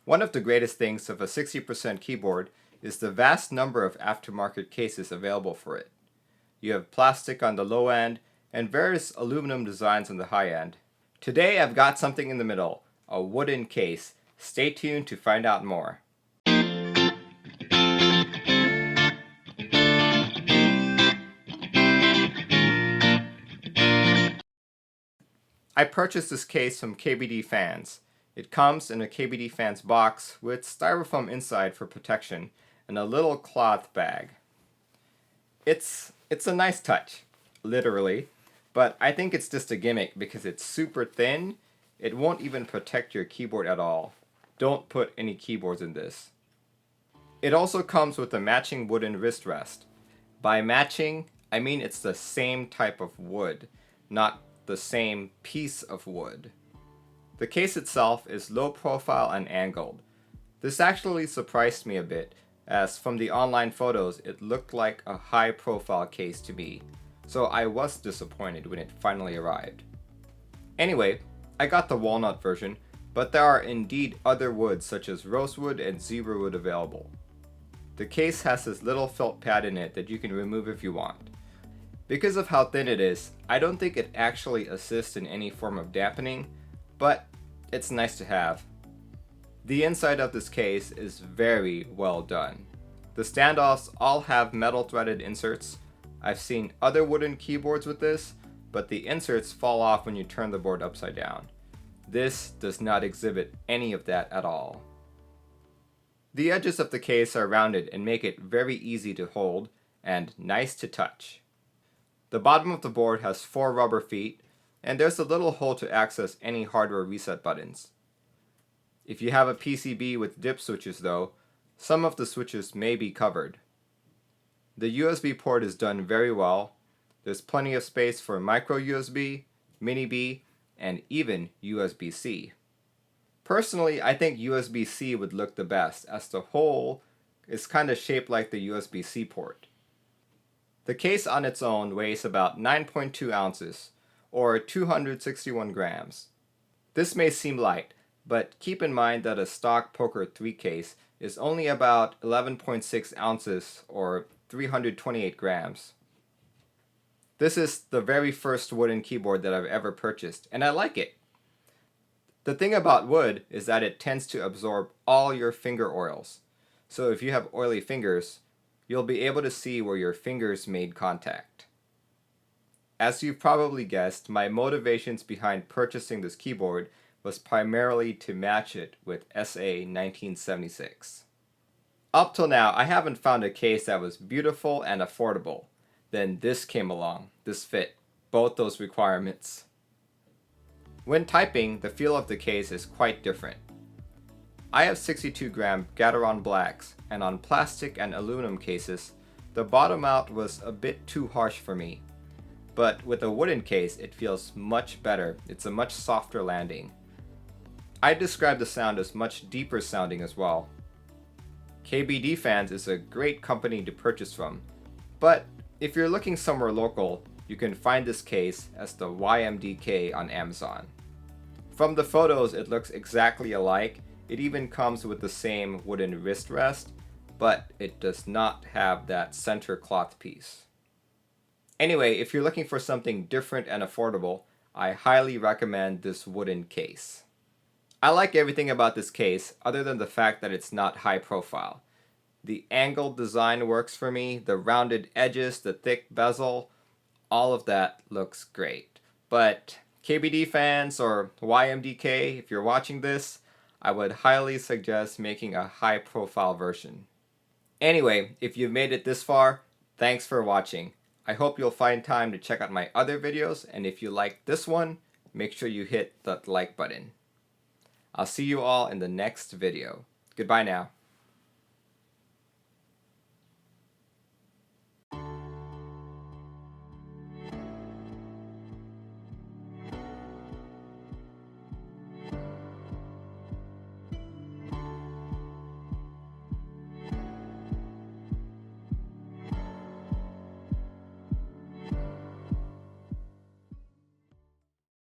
One of the greatest things of a 60% keyboard is the vast number of aftermarket cases available for it. You have plastic on the low end and various aluminum designs on the high end. Today I've got something in the middle, a wooden case. Stay tuned to find out more. I purchased this case from KBDFans. It comes in a KBDFans box with styrofoam inside for protection and a little cloth bag. It's a nice touch, literally, but I think it's just a gimmick because it's super thin. It won't even protect your keyboard at all. Don't put any keyboards in this. It also comes with a matching wooden wrist rest. By matching, I mean it's the same type of wood, not the same piece of wood. The case itself is low profile and angled. This actually surprised me a bit, as from the online photos it looked like a high profile case to me, so I was disappointed when it finally arrived. Anyway, I got the walnut version, but there are indeed other woods such as rosewood and zebra wood available. The case has this little felt pad in it that you can remove if you want. Because of how thin it is, I don't think it actually assists in any form of dampening, but it's nice to have. The inside of this case is very well done. The standoffs all have metal threaded inserts. I've seen other wooden keyboards with this, but the inserts fall off when you turn the board upside down. This does not exhibit any of that at all. The edges of the case are rounded and make it very easy to hold and nice to touch. The bottom of the board has 4 rubber feet, and there's a little hole to access any hardware reset buttons. If you have a PCB with dip switches though, some of the switches may be covered. The USB port is done very well. There's plenty of space for micro USB, mini B, and even USB-C. Personally, I think USB-C would look the best, as the hole is kind of shaped like the USB-C port. The case on its own weighs about 9.2 ounces, or 261 grams. This may seem light, but keep in mind that a stock Poker 3 case is only about 11.6 ounces, or 328 grams. This is the very first wooden keyboard that I've ever purchased, and I like it. The thing about wood is that it tends to absorb all your finger oils. So if you have oily fingers, you'll be able to see where your fingers made contact. As you've probably guessed, my motivations behind purchasing this keyboard was primarily to match it with SA 1976. Up till now, I haven't found a case that was beautiful and affordable. Then this came along. This fit both those requirements. When typing, the feel of the case is quite different. I have 62-gram Gateron Blacks, and on plastic and aluminum cases, the bottom out was a bit too harsh for me. But with a wooden case, it feels much better. It's a much softer landing. I describe the sound as much deeper sounding as well. KBDFans is a great company to purchase from, but if you're looking somewhere local, you can find this case as the YMDK on Amazon. From the photos, it looks exactly alike. It even comes with the same wooden wrist rest, but it does not have that center cloth piece. Anyway, if you're looking for something different and affordable, I highly recommend this wooden case. I like everything about this case other than the fact that it's not high profile. The angled design works for me, the rounded edges, the thick bezel, all of that looks great. But KBDFans or YMDK, if you're watching this, I would highly suggest making a high profile version. Anyway, if you've made it this far, thanks for watching. I hope you'll find time to check out my other videos, and if you like this one, make sure you hit that like button. I'll see you all in the next video. Goodbye now.